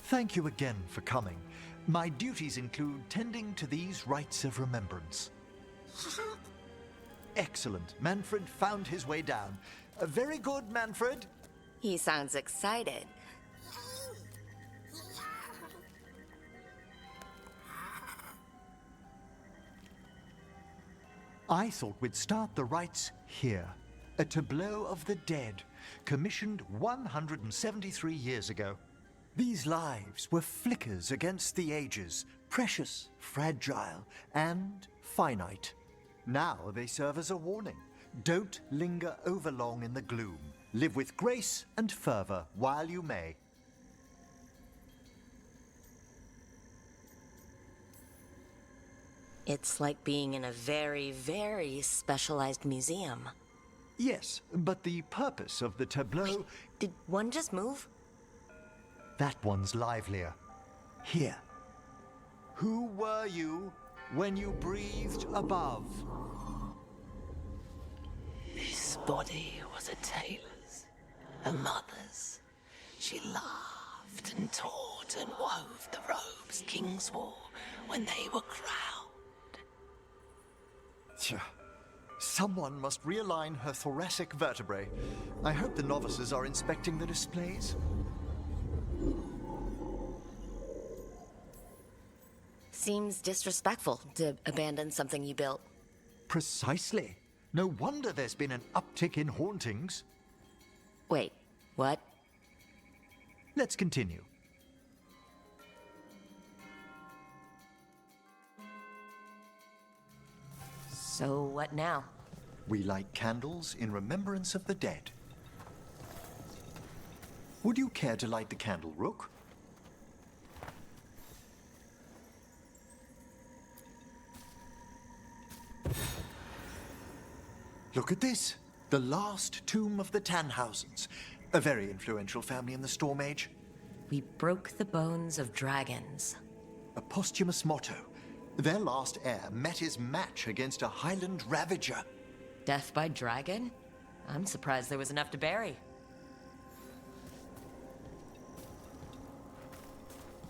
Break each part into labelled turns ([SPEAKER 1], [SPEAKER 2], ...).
[SPEAKER 1] Thank you again for coming. My duties include tending to these rites of remembrance. Excellent. Manfred found his way down. Very good, Manfred.
[SPEAKER 2] He sounds excited.
[SPEAKER 1] I thought we'd start the rites here. A tableau of the dead, commissioned 173 years ago. These lives were flickers against the ages, precious, fragile, and finite. Now they serve as a warning. Don't linger overlong in the gloom. Live with grace and fervor while you may.
[SPEAKER 2] It's like being in a very, very specialized museum.
[SPEAKER 1] Yes, but the purpose of the tableau...
[SPEAKER 2] Wait, did one just move?
[SPEAKER 1] That one's livelier. Here. Who were you when you breathed above?
[SPEAKER 3] This body was a tailor's, a mother's. She laughed and taught and wove the robes kings wore when they were crowned.
[SPEAKER 1] Tja. Someone must realign her thoracic vertebrae. I hope the novices are inspecting the displays.
[SPEAKER 2] Seems disrespectful to abandon something you built.
[SPEAKER 1] Precisely. No wonder there's been an uptick in hauntings.
[SPEAKER 2] Wait, what?
[SPEAKER 1] Let's continue.
[SPEAKER 2] So what now?
[SPEAKER 1] We light candles in remembrance of the dead. Would you care to light the candle, Rook? Look at this. The last tomb of the Tannhausens. A very influential family in the Storm Age.
[SPEAKER 2] We broke the bones of dragons.
[SPEAKER 1] A posthumous motto. Their last heir met his match against a Highland Ravager.
[SPEAKER 2] Death by dragon? I'm surprised there was enough to bury.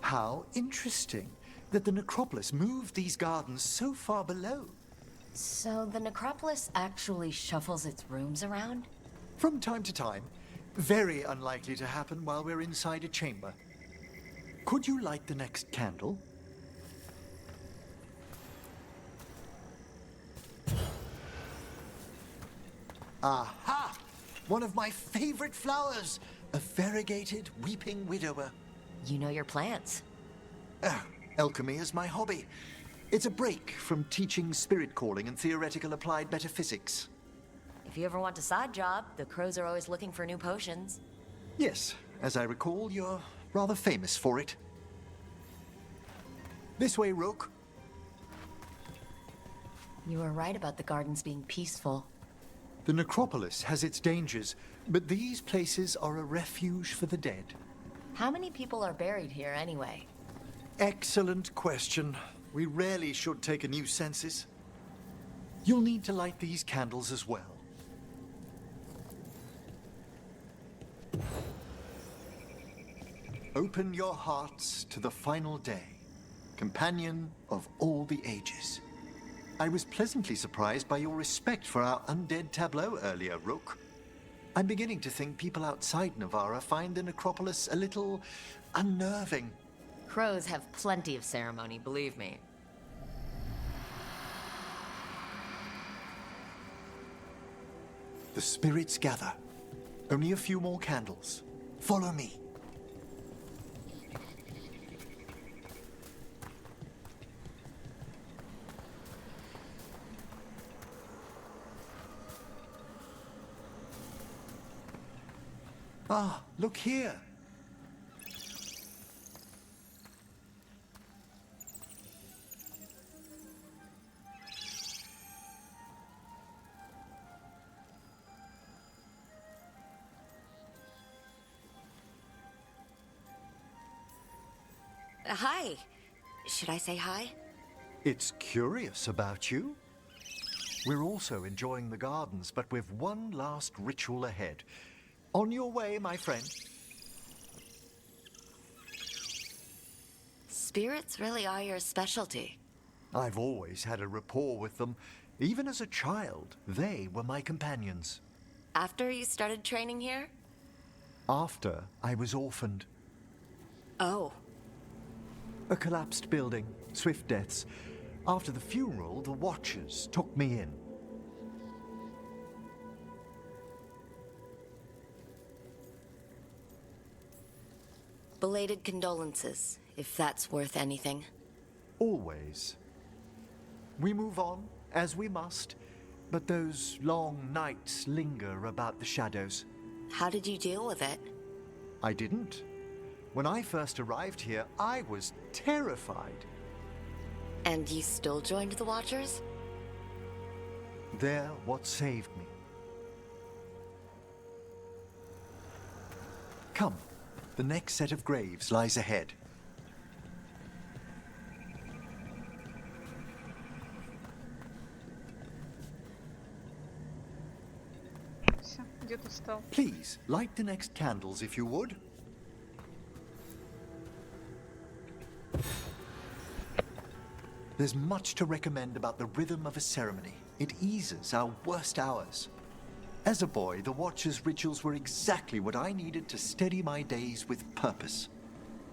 [SPEAKER 1] How interesting that the necropolis moved these gardens so far below.
[SPEAKER 2] So the necropolis actually shuffles its rooms around?
[SPEAKER 1] From time to time. Very unlikely to happen while we're inside a chamber. Could you light the next candle? Aha! One of my favorite flowers! A variegated weeping widower.
[SPEAKER 2] You know your plants.
[SPEAKER 1] Alchemy is my hobby. It's a break from teaching spirit calling and theoretical applied metaphysics.
[SPEAKER 2] If you ever want a side job, the crows are always looking for new potions.
[SPEAKER 1] Yes, as I recall, you're rather famous for it. This way, Rook.
[SPEAKER 2] You were right about the gardens being peaceful.
[SPEAKER 1] The necropolis has its dangers, but these places are a refuge for the dead.
[SPEAKER 2] How many people are buried here anyway?
[SPEAKER 1] Excellent question. We rarely should take a new census. You'll need to light these candles as well. Open your hearts to the final day, companion of all the ages. I was pleasantly surprised by your respect for our undead tableau earlier, Rook. I'm beginning to think people outside Navarra find the necropolis a little unnerving.
[SPEAKER 2] Crows have plenty of ceremony, believe me.
[SPEAKER 1] The spirits gather. Only a few more candles. Follow me. Ah, look here.
[SPEAKER 2] Hi. Should I say hi?
[SPEAKER 1] It's curious about you. We're also enjoying the gardens, but with one last ritual ahead. On your way, my friend.
[SPEAKER 2] spirits really are your specialty.
[SPEAKER 1] I've always had a rapport with them. Even as a child, they were my companions.
[SPEAKER 2] After you started training here?
[SPEAKER 1] After I was orphaned.
[SPEAKER 2] Oh.
[SPEAKER 1] A collapsed building, swift deaths. After the funeral, the Watchers took me in.
[SPEAKER 2] Belated condolences, if that's worth anything.
[SPEAKER 1] Always. We move on, as we must, but those long nights linger about the shadows.
[SPEAKER 2] How did you deal with it?
[SPEAKER 1] I didn't. When I first arrived here, I was terrified.
[SPEAKER 2] And you still joined the Watchers?
[SPEAKER 1] They're what saved me. Come, the next set of graves lies ahead.
[SPEAKER 4] Всё, где-то встал.
[SPEAKER 1] Please, light the next candles if you would. There's much to recommend about the rhythm of a ceremony. It eases our worst hours. As a boy, the Watcher's rituals were exactly what I needed to steady my days with purpose.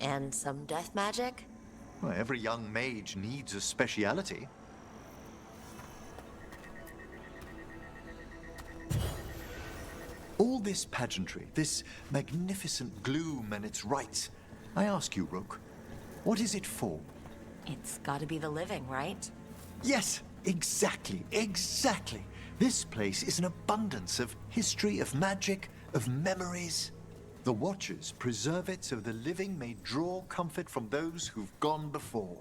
[SPEAKER 2] And some death magic?
[SPEAKER 1] Well, every young mage needs a speciality. All this pageantry, this magnificent gloom and its rites. I ask you, Rook, what is it for?
[SPEAKER 2] It's gotta be the living, right?
[SPEAKER 1] Yes, exactly, exactly. This place is an abundance of history, of magic, of memories. The Watchers preserve it so the living may draw comfort from those who've gone before.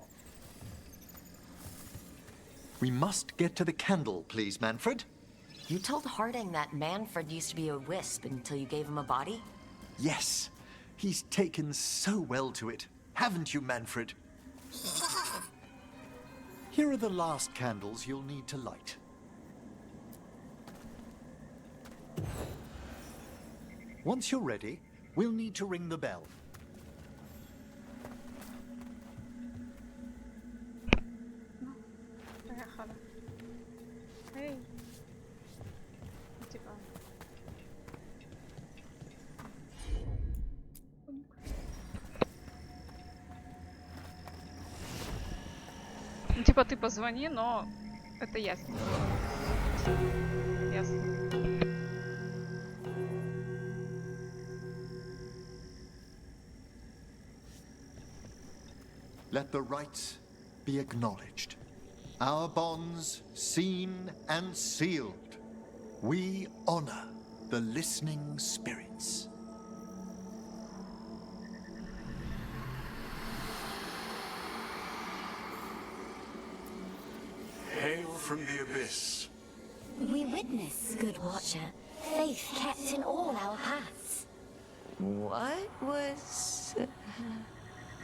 [SPEAKER 1] We must get to the candle, please, Manfred.
[SPEAKER 2] You told Harding that Manfred used to be a wisp until you gave him a body?
[SPEAKER 1] Yes, he's taken so well to it. Haven't you, Manfred? Here are the last candles you'll need to light. Once you're ready, we'll need to ring the bell.
[SPEAKER 4] Поехали. Эй. Типа. Ну, типа ты позвони, но это ясно. Ясно.
[SPEAKER 1] Let the rites be acknowledged. Our bonds seen and sealed. We honor the listening spirits.
[SPEAKER 5] Hail from the abyss.
[SPEAKER 6] We witness, good Watcher, faith kept in all our paths.
[SPEAKER 3] What was...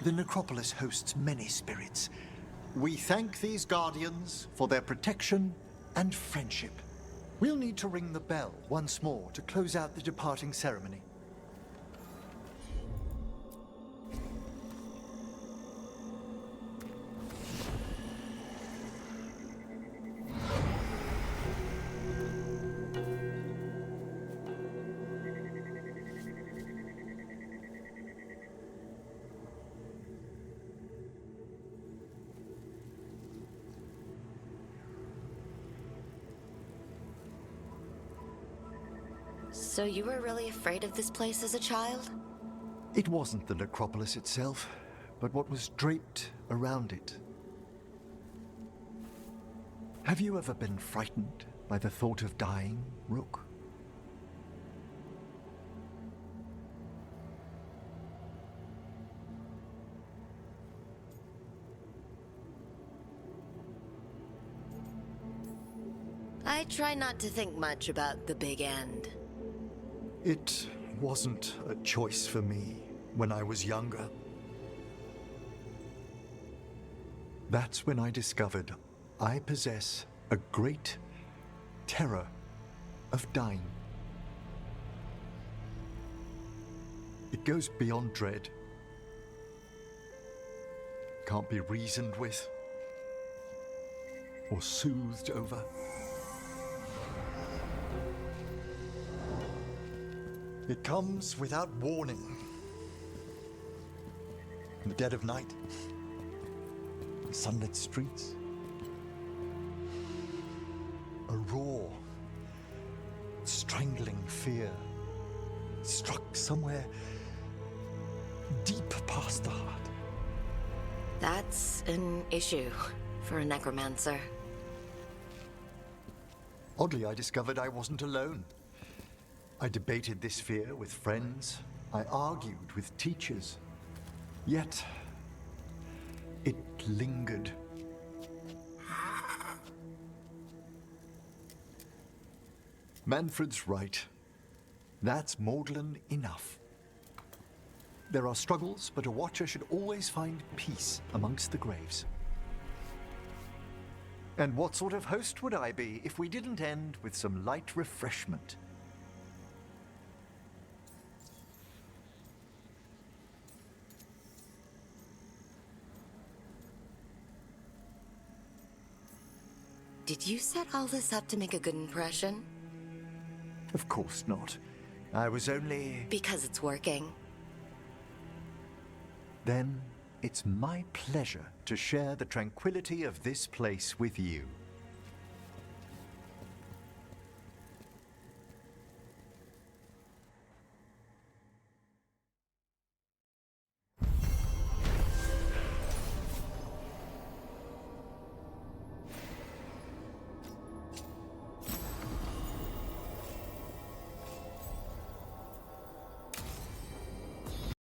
[SPEAKER 1] The necropolis hosts many spirits. We thank these guardians for their protection and friendship. We'll need to ring the bell once more to close out the departing ceremony.
[SPEAKER 2] So you were really afraid of this place as a child?
[SPEAKER 1] It wasn't the necropolis itself, but what was draped around it. Have you ever been frightened by the thought of dying, Rook?
[SPEAKER 2] I try not to think much about the big end.
[SPEAKER 1] It wasn't a choice for me when I was younger. That's when I discovered I possess a great terror of dying. It goes beyond dread. can't be reasoned with or soothed over. It comes without warning. In the dead of night, sunlit streets, a raw, strangling fear struck somewhere deep past the heart.
[SPEAKER 2] That's an issue for a necromancer.
[SPEAKER 1] Oddly, I discovered I wasn't alone. I debated this fear with friends. I argued with teachers. Yet, it lingered. Manfred's right. That's maudlin enough. There are struggles, but a watcher should always find peace amongst the graves. And what sort of host would I be if we didn't end with some light refreshment?
[SPEAKER 2] Did you set all this up to make a good impression?
[SPEAKER 1] Of course not. I was only...
[SPEAKER 2] Because it's working.
[SPEAKER 1] Then it's my pleasure to share the tranquility of this place with you.